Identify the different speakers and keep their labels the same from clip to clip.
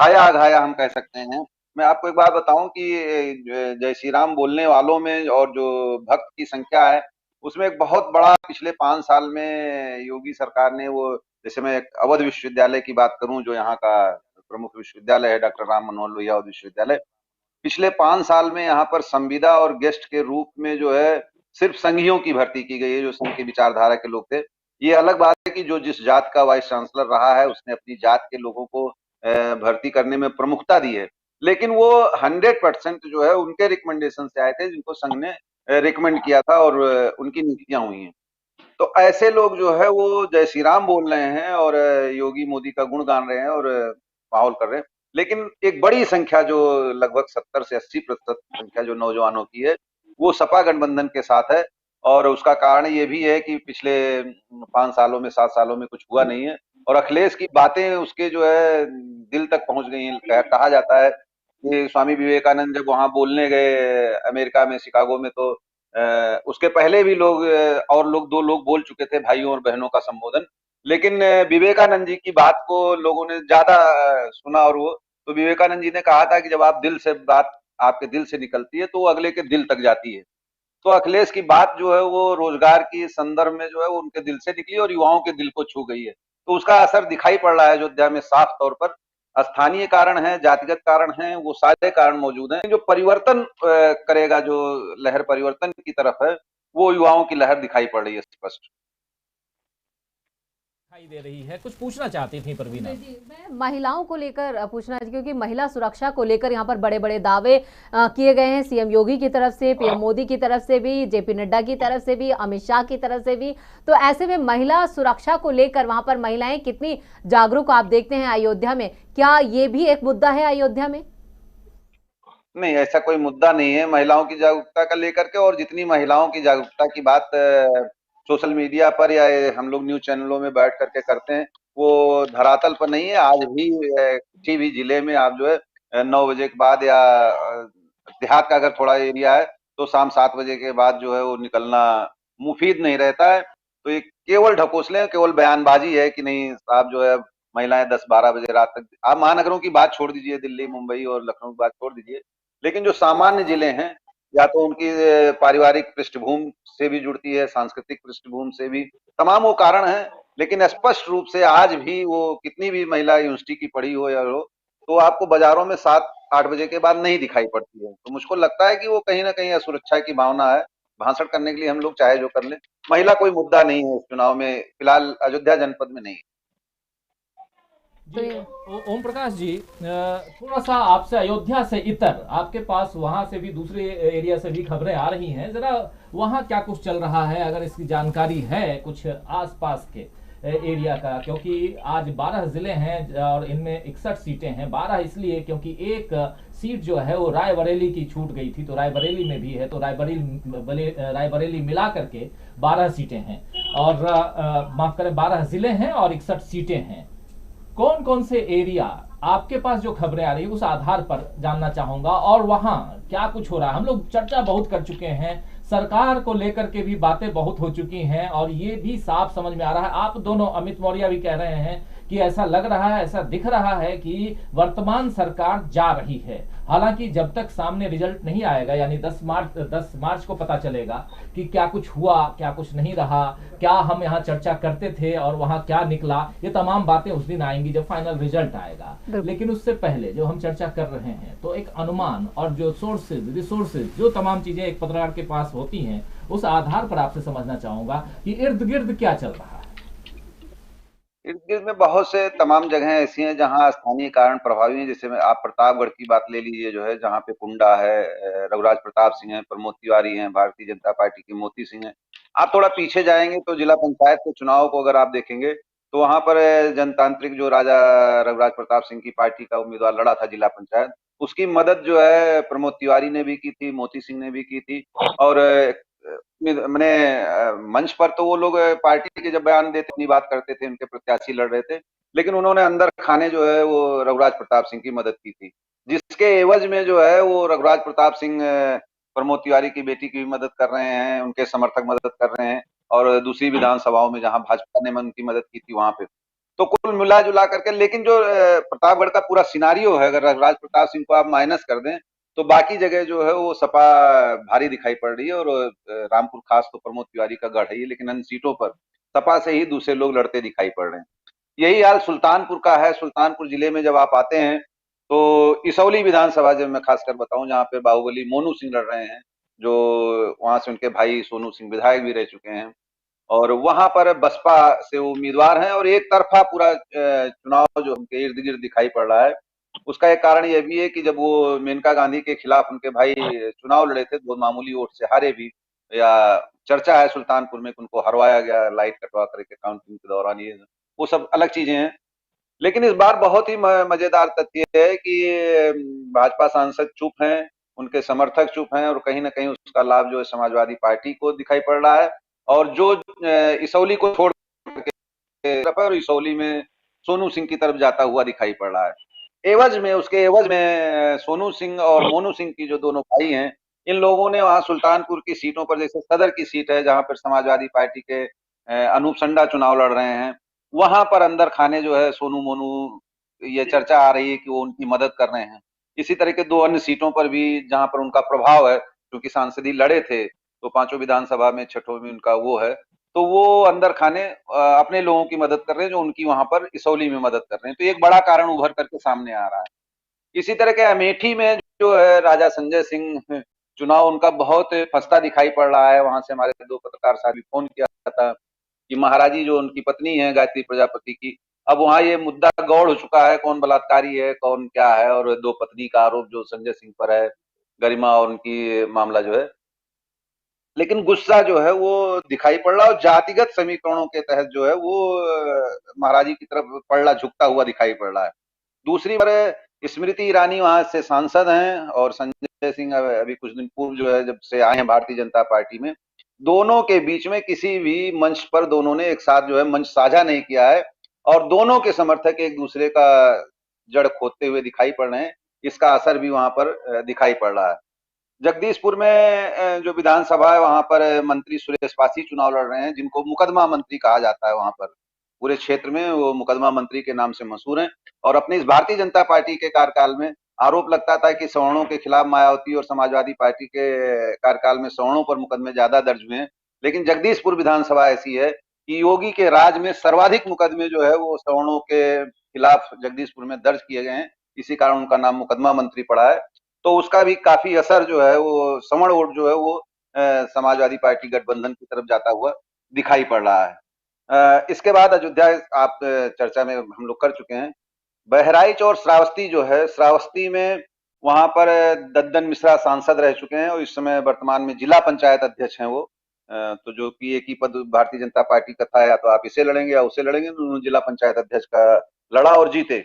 Speaker 1: खाया अघाया हम कह सकते हैं। मैं आपको एक बात बताऊं कि जय श्री राम बोलने वालों में और जो भक्त की संख्या है, उसमें एक बहुत बड़ा पिछले 5 साल में योगी सरकार ने वो, जैसे मैं एक अवध विश्वविद्यालय की बात करूं जो यहाँ का प्रमुख विश्वविद्यालय है, डॉक्टर राम मनोहर लोहिया अवध विश्वविद्यालय, पिछले 5 साल में यहाँ पर संविदा और गेस्ट के रूप में जो है सिर्फ संघियों की भर्ती की गई है, जो संघ की विचारधारा के लोग थे। ये अलग बात है कि जो जिस जात का वाइस चांसलर रहा है उसने अपनी जात के लोगों को भर्ती करने में प्रमुखता दी है, लेकिन वो 100% जो है उनके रिकमेंडेशन से आए थे जिनको संघ ने रिकमेंड किया था और उनकी नियुक्तियां हुई हैं। तो ऐसे लोग जो है वो जय श्री राम बोल रहे हैं और योगी मोदी का गुण गान रहे हैं और माहौल कर रहे हैं, लेकिन एक बड़ी संख्या जो लगभग 70 से 80% संख्या जो नौजवानों की है वो सपा गठबंधन के साथ है। और उसका कारण ये भी है कि पिछले 5 सालों में 7 सालों में कुछ हुआ नहीं है, और अखिलेश की बातें उसके जो है दिल तक पहुंच गई हैं। कहा जाता है कि स्वामी विवेकानंद जब वहां बोलने गए अमेरिका में शिकागो में, तो उसके पहले भी लोग और लोग 2 लोग बोल चुके थे भाइयों और बहनों का संबोधन, लेकिन विवेकानंद जी की बात को लोगों ने ज्यादा सुना। और वो तो विवेकानंद जी ने कहा था कि जब आप दिल से बात आपके दिल से निकलती है तो वो अगले के दिल तक जाती है। तो अखिलेश की बात जो है वो रोजगार की संदर्भ में जो है वो उनके दिल से निकली और युवाओं के दिल को छू गई है। तो उसका असर दिखाई पड़ रहा है अयोध्या में साफ तौर पर। स्थानीय कारण है, जातिगत कारण है, वो सारे कारण मौजूद हैं। जो परिवर्तन करेगा, जो लहर परिवर्तन की तरफ है, वो युवाओं की लहर दिखाई पड़ रही है स्पष्ट।
Speaker 2: दिखाई दे रही है। कुछ पूछना चाहती थी परवीना?
Speaker 3: जी जी, मैं महिलाओं को लेकर पूछना चाहती, क्योंकि महिला सुरक्षा को लेकर यहाँ पर बड़े बड़े दावे किए गए हैं, सीएम योगी की तरफ से, पीएम मोदी की तरफ से भी, जेपी नड्डा की तरफ से भी, अमित शाह की तरफ से भी। तो ऐसे में महिला सुरक्षा को लेकर वहां पर महिलाएं कितनी जागरूक आप देखते हैं अयोध्या में? क्या ये भी एक मुद्दा है अयोध्या में?
Speaker 1: नहीं, ऐसा कोई मुद्दा नहीं है महिलाओं की जागरूकता का लेकर के। और जितनी महिलाओं की जागरूकता की बात सोशल मीडिया पर या ये हम लोग न्यूज चैनलों में बैठ करके करते हैं, वो धरातल पर नहीं है। आज भी किसी भी जिले में आप जो है 9 बजे के बाद या देहात का अगर थोड़ा एरिया है तो शाम 7 बजे के बाद जो है वो निकलना मुफीद नहीं रहता है। तो ये केवल ढकोसले, केवल बयानबाजी है कि नहीं साहब जो है महिलाएं 10-12 बजे रात तक, आप महानगरों की बात छोड़ दीजिए, दिल्ली मुंबई और लखनऊ की बात छोड़ दीजिए, लेकिन जो सामान्य जिले हैं, या तो उनकी पारिवारिक पृष्ठभूमि से भी जुड़ती है, सांस्कृतिक पृष्ठभूमि से भी, तमाम वो कारण है। लेकिन स्पष्ट रूप से आज भी वो कितनी भी महिला यूनिवर्सिटी की पढ़ी हो या हो, तो आपको बाजारों में 7-8 बजे के बाद नहीं दिखाई पड़ती है। तो मुझको लगता है कि वो कहीं ना कहीं असुरक्षा की भावना है, भाषण करने के लिए हम लोग चाहे जो कर लें। महिला कोई मुद्दा नहीं है इस चुनाव में, फिलहाल अयोध्या जनपद में नहीं।
Speaker 3: तो
Speaker 2: जी,
Speaker 3: ये
Speaker 2: ओम प्रकाश जी, थोड़ा सा आपसे अयोध्या से इतर आपके पास वहां से भी दूसरे एरिया से भी खबरें आ रही हैं, जरा वहां क्या कुछ चल रहा है, अगर इसकी जानकारी है कुछ आसपास के एरिया का? क्योंकि आज 12 जिले हैं और इनमें 61 सीटें हैं। 12 इसलिए क्योंकि एक सीट जो है वो रायबरेली की छूट गई थी, तो रायबरेली में भी है, तो रायबरेली मिला करके 12 सीटें हैं। और माफ करें, 12 जिले हैं और 61 सीटें हैं। कौन कौन से एरिया, आपके पास जो खबरें आ रही है उस आधार पर जानना चाहूंगा, और वहां क्या कुछ हो रहा है? हम लोग चर्चा बहुत कर चुके हैं, सरकार को लेकर के भी बातें बहुत हो चुकी हैं, और ये भी साफ समझ में आ रहा है, आप दोनों, अमित मौर्य भी कह रहे हैं कि ऐसा लग रहा है, ऐसा दिख रहा है कि वर्तमान सरकार जा रही है। हालांकि जब तक सामने रिजल्ट नहीं आएगा, यानी 10 मार्च को पता चलेगा कि क्या कुछ हुआ, क्या कुछ नहीं रहा, क्या हम यहाँ चर्चा करते थे और वहां क्या निकला, ये तमाम बातें उस दिन आएंगी जब फाइनल रिजल्ट आएगा। लेकिन उससे पहले जो हम चर्चा कर रहे हैं, तो एक अनुमान और जो सोर्सेज, रिसोर्सेज, जो तमाम चीजें एक पत्रकार के पास होती हैं, उस आधार पर आपसे समझना चाहूंगा कि इर्द गिर्द क्या चल रहा है।
Speaker 1: इर्द गिर्द में बहुत से तमाम जगह ऐसी हैं जहां स्थानीय कारण प्रभावी हैं। जैसे में आप प्रतापगढ़ की बात ले लीजिए, जो है जहां पे कुंडा है, रघुराज प्रताप सिंह है, प्रमोद तिवारी हैं, भारतीय जनता पार्टी की मोती सिंह है। आप थोड़ा पीछे जाएंगे तो जिला पंचायत के चुनाव को अगर आप देखेंगे तो वहां पर जनतांत्रिक जो राजा रघुराज प्रताप सिंह की पार्टी का उम्मीदवार लड़ा था जिला पंचायत, उसकी मदद जो है प्रमोद तिवारी ने भी की थी, मोती सिंह ने भी की थी। और मैंने मंच पर तो वो लोग पार्टी के जब बयान देते अपनी बात करते थे, उनके प्रत्याशी लड़ रहे थे, लेकिन उन्होंने अंदर खाने जो है वो रघुराज प्रताप सिंह की मदद की थी, जिसके एवज में जो है वो रघुराज प्रताप सिंह प्रमोद तिवारी की बेटी की भी मदद कर रहे हैं, उनके समर्थक मदद कर रहे हैं। और दूसरी विधानसभाओं में जहां भाजपा ने उनकी मदद की थी वहां पे तो कुल मिला जुला करके, लेकिन जो प्रतापगढ़ का पूरा सिनारियो है, अगर रघुराज प्रताप सिंह को आप माइनस कर दें तो बाकी जगह जो है वो सपा भारी दिखाई पड़ रही है। और रामपुर खास तो प्रमोद तिवारी का गढ़ है ही, लेकिन अन्य सीटों पर सपा से ही दूसरे लोग लड़ते दिखाई पड़ रहे हैं। यही हाल सुल्तानपुर का है। सुल्तानपुर जिले में जब आप आते हैं तो इसौली विधानसभा, जब मैं खासकर बताऊं, जहां पे बाहुबली मोनू सिंह लड़ रहे हैं, जो वहां से उनके भाई सोनू सिंह विधायक भी रह चुके हैं, और वहां पर बसपा से वो उम्मीदवार हैं, और एक तरफा पूरा चुनाव जो उनके इर्द गिर्द दिखाई पड़ रहा है। उसका एक कारण यह भी है कि जब वो मेनका गांधी के खिलाफ उनके भाई चुनाव लड़े थे, बहुत मामूली वोट से हारे भी, या चर्चा है सुल्तानपुर में कि उनको हरवाया गया लाइट कटवा करके काउंटिंग के दौरान, ये वो सब अलग चीजें हैं। लेकिन इस बार बहुत ही मजेदार तथ्य है कि भाजपा सांसद चुप हैं, उनके समर्थक चुप हैं, और कहीं ना कहीं उसका लाभ जो है समाजवादी पार्टी को दिखाई पड़ रहा है। और जो इसौली को छोड़ के और इसौली में सोनू सिंह की तरफ जाता हुआ दिखाई पड़ रहा है। उसके एवज में सोनू सिंह और मोनू सिंह की जो दोनों भाई हैं, इन लोगों ने वहां सुल्तानपुर की सीटों पर, जैसे सदर की सीट है जहां पर समाजवादी पार्टी के अनूप संडा चुनाव लड़ रहे हैं, वहां पर अंदर खाने जो है सोनू मोनू, ये चर्चा आ रही है कि वो उनकी मदद कर रहे हैं। इसी तरह के दो अन्य सीटों पर भी जहां पर उनका प्रभाव है, क्योंकि सांसदी लड़े थे तो पांचों विधानसभा में, छठों में उनका वो है, तो वो अंदर खाने अपने लोगों की मदद कर रहे हैं, जो उनकी वहां पर इसौली में मदद कर रहे हैं। तो एक बड़ा कारण उभर करके सामने आ रहा है। इसी तरह के अमेठी में जो है राजा संजय सिंह, चुनाव उनका बहुत फंसता दिखाई पड़ रहा है। वहां से हमारे दो पत्रकार साहब भी फोन किया था कि महाराजी जो उनकी पत्नी है गायत्री प्रजापति की, अब वहां ये मुद्दा गौड़ हो चुका है, कौन बलात्कारी है कौन क्या है, और दो पत्नी का आरोप जो संजय सिंह पर है, गरिमा और उनकी मामला जो है। लेकिन गुस्सा जो है वो दिखाई पड़ रहा है, और जातिगत समीकरणों के तहत जो है वो महाराजी की तरफ पड़ला झुकता हुआ दिखाई पड़ रहा है। दूसरी बार स्मृति ईरानी वहां से सांसद हैं, और संजय सिंह अभी कुछ दिन पूर्व जो है जब से आए हैं भारतीय जनता पार्टी में, दोनों के बीच में किसी भी मंच पर दोनों ने एक साथ जो है मंच साझा नहीं किया है, और दोनों के समर्थक एक दूसरे का जड़ खोदते हुए दिखाई पड़ रहे हैं। इसका असर भी वहां पर दिखाई पड़ रहा है। जगदीशपुर में जो विधानसभा है वहां पर मंत्री सुरेश पासी चुनाव लड़ रहे हैं, जिनको मुकदमा मंत्री कहा जाता है। वहां पर पूरे क्षेत्र में वो मुकदमा मंत्री के नाम से मशहूर हैं, और अपनी इस भारतीय जनता पार्टी के कार्यकाल में आरोप लगता था कि सवर्णों के खिलाफ मायावती और समाजवादी पार्टी के कार्यकाल में सवर्णों पर मुकदमे ज्यादा दर्ज हुए हैं। लेकिन जगदीशपुर विधानसभा ऐसी है कि योगी के राज में सर्वाधिक मुकदमे जो है वो सवर्णों के खिलाफ जगदीशपुर में दर्ज किए गए हैं। इसी कारण उनका नाम मुकदमा मंत्री पड़ा है। तो उसका भी काफी असर जो है वो सवर्ण वोट जो है वो समाजवादी पार्टी गठबंधन की तरफ जाता हुआ दिखाई पड़ रहा है। इसके बाद अयोध्या आप चर्चा में हम लोग कर चुके हैं। बहराइच और श्रावस्ती जो है, श्रावस्ती में वहां पर दद्दन मिश्रा सांसद रह चुके हैं, और इस समय वर्तमान में जिला पंचायत अध्यक्ष हैं वो। तो जो कि एक ही पद भारतीय जनता पार्टी का था, या तो आप इसे लड़ेंगे या उसे लड़ेंगे, उन्होंने जिला पंचायत अध्यक्ष का लड़ा और जीते।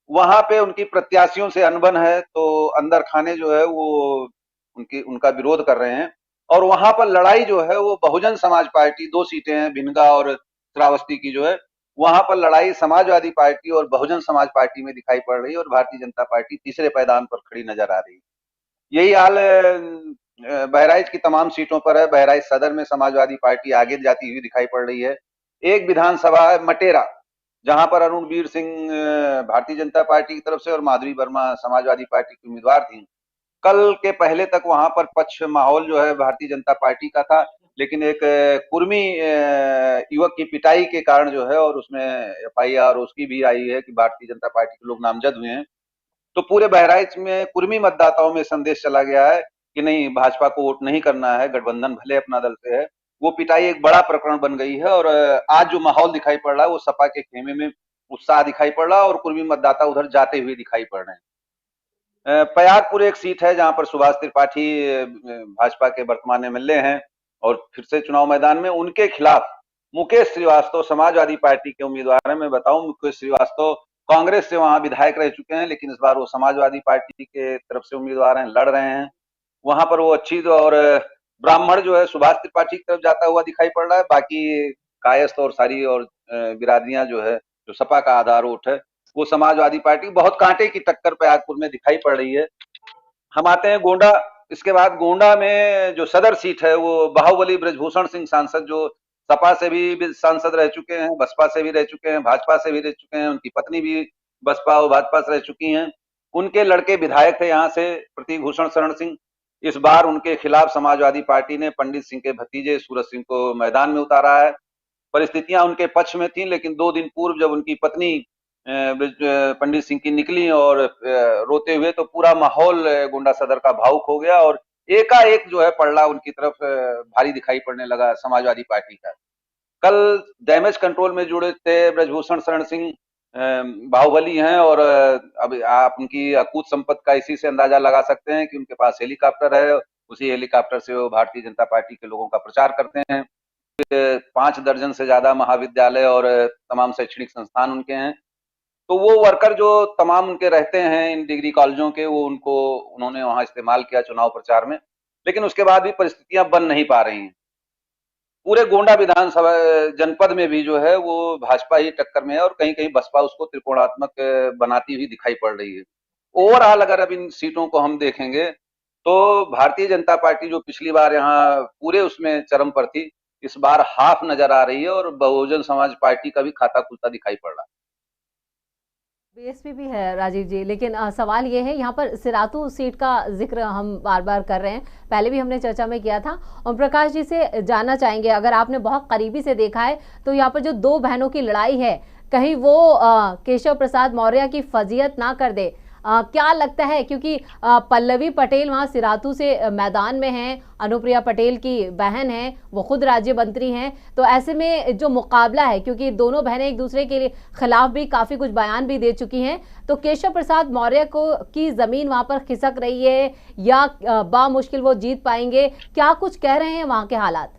Speaker 1: वहां पे उनकी प्रत्याशियों से अनबन है, तो अंदर खाने जो है वो उनका विरोध कर रहे हैं, और वहां पर लड़ाई जो है वो बहुजन समाज पार्टी, दो सीटें हैं भिनगा और श्रावस्ती की जो है, वहां पर लड़ाई समाजवादी पार्टी और बहुजन समाज पार्टी में दिखाई पड़ रही है, और भारतीय जनता पार्टी तीसरे पायदान पर खड़ी नजर आ रही है। यही हाल बहराइच की तमाम सीटों पर है। बहराइच सदर में समाजवादी पार्टी आगे जाती हुई दिखाई पड़ रही है। एक विधानसभा है मटेरा, जहां पर अरुण वीर सिंह भारतीय जनता पार्टी की तरफ से और माधुरी वर्मा समाजवादी पार्टी की उम्मीदवार थी। कल के पहले तक वहां पर पक्ष माहौल जो है भारतीय जनता पार्टी का था, लेकिन एक कुर्मी युवक की पिटाई के कारण जो है, और उसमें एफआईआर उसकी भी आई है कि भारतीय जनता पार्टी के लोग नामजद हुए हैं। तो पूरे बहराइच में कुर्मी मतदाताओं में संदेश चला गया है कि नहीं, भाजपा को वोट नहीं करना है, गठबंधन भले अपना दल से है। वो पिटाई एक बड़ा प्रकरण बन गई है, और आज जो माहौल दिखाई पड़ रहा है वो सपा के खेमे में उत्साह दिखाई पड़ रहा है, और कुर्मी मतदाता उधर जाते हुए दिखाई पड़ रहे हैं। पयागपुर एक सीट है जहां पर सुभाष त्रिपाठी भाजपा के वर्तमान एमएलए हैं, और फिर से चुनाव मैदान में। उनके खिलाफ मुकेश श्रीवास्तव समाजवादी पार्टी के उम्मीदवार हैं। मैं बताऊं, मुकेश श्रीवास्तव कांग्रेस से वहां विधायक रह चुके हैं, लेकिन इस बार वो समाजवादी पार्टी के तरफ से उम्मीदवार हैं, लड़ रहे हैं। वहां पर वो अच्छी और ब्राह्मण जो है सुभाष त्रिपाठी की तरफ जाता हुआ दिखाई पड़ रहा है। बाकी कायस्थ और सारी और बिरादरियां जो है, जो सपा का आधार वोट है, वो समाजवादी पार्टी, बहुत कांटे की टक्कर पयागपुर में दिखाई पड़ रही है। हम आते हैं गोंडा। इसके बाद गोंडा में जो सदर सीट है वो बाहुबली ब्रजभूषण सिंह सांसद जो सपा से भी सांसद रह चुके हैं, बसपा से भी रह चुके हैं, भाजपा से भी रह चुके हैं, उनकी पत्नी भी बसपा और भाजपा से रह चुकी हैं। उनके लड़के विधायक थे यहाँ से, प्रतिभूषण शरण सिंह। इस बार उनके खिलाफ समाजवादी पार्टी ने पंडित सिंह के भतीजे सूरज सिंह को मैदान में उतारा है। परिस्थितियां उनके पक्ष में थी, लेकिन 2 दिन पूर्व जब उनकी पत्नी पंडित सिंह की निकली और रोते हुए, तो पूरा माहौल गोंडा सदर का भावुक हो गया और एकाएक जो है पलड़ा उनकी तरफ भारी दिखाई पड़ने लगा समाजवादी पार्टी का। कल डैमेज कंट्रोल में जुड़े थे ब्रजभूषण शरण सिंह, बाहुबली हैं और अब आप उनकी अकूत संपत्ति का इसी से अंदाजा लगा सकते हैं कि उनके पास हेलीकॉप्टर है। उसी हेलीकॉप्टर से वो भारतीय जनता पार्टी के लोगों का प्रचार करते हैं। 5 दर्जन से ज्यादा महाविद्यालय और तमाम शैक्षणिक संस्थान उनके हैं। तो वो वर्कर जो तमाम उनके रहते हैं इन डिग्री कॉलेजों के, वो उन्होंने वहां इस्तेमाल किया चुनाव प्रचार में, लेकिन उसके बाद भी परिस्थितियां बन नहीं पा रही हैं। पूरे गोंडा विधानसभा जनपद में भी जो है वो भाजपा ही टक्कर में है और कहीं कहीं बसपा उसको त्रिकोणात्मक बनाती हुई दिखाई पड़ रही है। ओवरऑल अगर अब इन सीटों को हम देखेंगे तो भारतीय जनता पार्टी जो पिछली बार यहाँ पूरे उसमें चरम पर थी, इस बार हाफ नजर आ रही है और बहुजन समाज पार्टी का भी खाता खुलता दिखाई पड़ रहा है।
Speaker 3: बीएसपी भी है राजीव जी, लेकिन सवाल ये है, यहाँ पर सिराथू सीट का जिक्र हम बार बार कर रहे हैं, पहले भी हमने चर्चा में किया था। ओम प्रकाश जी से जानना चाहेंगे, अगर आपने बहुत करीबी से देखा है तो यहाँ पर जो 2 बहनों की लड़ाई है, कहीं वो केशव प्रसाद मौर्य की फजीहत ना कर दे, क्या लगता है? क्योंकि पल्लवी पटेल वहां सिराथू से मैदान में हैं, अनुप्रिया पटेल की बहन है, वो खुद राज्य मंत्री हैं, तो ऐसे में जो मुकाबला है, क्योंकि दोनों बहनें एक दूसरे के लिए खिलाफ भी काफी कुछ बयान भी दे चुकी हैं, तो केशव प्रसाद मौर्य को की जमीन वहां पर खिसक रही है या बामुश्किल वो जीत पाएंगे? क्या कुछ कह रहे हैं वहां के हालात?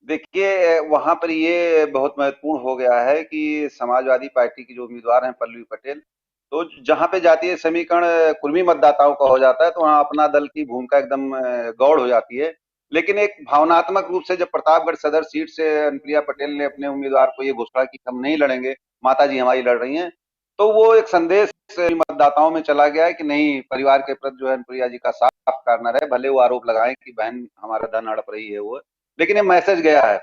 Speaker 1: देखिए, वहां पर ये बहुत महत्वपूर्ण हो गया है कि समाजवादी पार्टी की जो उम्मीदवार हैं पल्लवी पटेल, तो जहां पे जातीय समीकरण कुर्मी मतदाताओं का हो जाता है तो वहां अपना दल की भूमिका एकदम गौड़ हो जाती है। लेकिन एक भावनात्मक रूप से जब प्रतापगढ़ सदर सीट से अनुप्रिया पटेल ने अपने उम्मीदवार को ये घोषणा की हम नहीं लड़ेंगे, माता जी हमारी लड़ रही हैं, तो वो एक संदेश मतदाताओं में चला गया है कि नहीं, परिवार के प्रति जो है अनुप्रिया जी का साफ कारना रहे, भले वो आरोप लगाएं कि बहन हमारा धन हड़प रही है वो, लेकिन ये मैसेज गया है।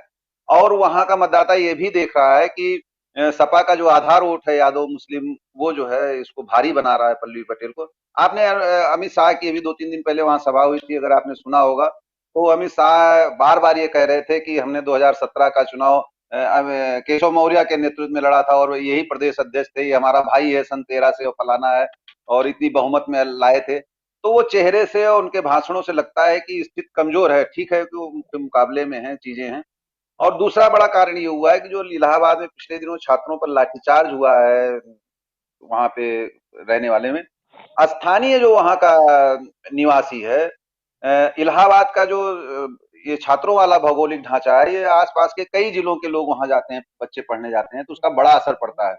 Speaker 1: और वहां का मतदाता ये भी देख रहा है कि सपा का जो आधार वोट है यादव मुस्लिम, वो जो है इसको भारी बना रहा है पल्लवी पटेल को। आपने अमित शाह की अभी 2-3 दिन पहले वहां सभा हुई थी, अगर आपने सुना होगा, तो अमित शाह बार बार ये कह रहे थे कि हमने 2017 का चुनाव केशव मौर्य के नेतृत्व में लड़ा था और यही प्रदेश अध्यक्ष थे, ये हमारा भाई है, सन 13 से फलाना है, और इतनी बहुमत में लाए थे। तो वो चेहरे से और उनके भाषणों से लगता है कि स्थिति कमजोर है। ठीक है कि वो उनके मुकाबले में है, चीजें हैं। और दूसरा बड़ा कारण ये हुआ है कि जो इलाहाबाद में पिछले दिनों छात्रों पर लाठीचार्ज हुआ है, वहां पे रहने वाले में, स्थानीय जो वहां का निवासी है, इलाहाबाद का जो ये छात्रों वाला भौगोलिक ढांचा है, ये आसपास के कई जिलों के लोग वहां जाते हैं, बच्चे पढ़ने जाते हैं, तो उसका बड़ा असर पड़ता है।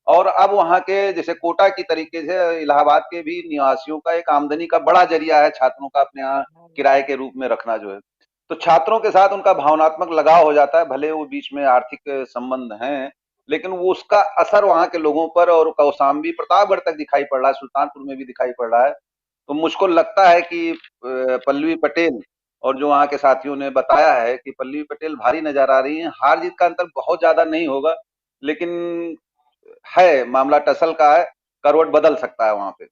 Speaker 1: और अब वहां के जैसे कोटा की तरीके से इलाहाबाद के भी निवासियों का एक आमदनी का बड़ा जरिया है छात्रों का अपने यहाँ किराए के रूप में रखना जो है। तो छात्रों के साथ उनका भावनात्मक लगाव हो जाता है, भले वो बीच में आर्थिक संबंध हैं, लेकिन वो उसका असर वहां के लोगों पर और कौशाम्बी प्रतापगढ़ तक दिखाई पड़ रहा है, सुल्तानपुर में भी दिखाई पड़ रहा है। तो मुझको लगता है कि पल्लवी पटेल, और जो वहां के साथियों ने बताया है कि पल्लवी पटेल भारी नजर आ रही है। हार जीत का अंतर बहुत ज्यादा नहीं होगा, लेकिन है मामला टसल का है, करवट बदल सकता है वहां पे।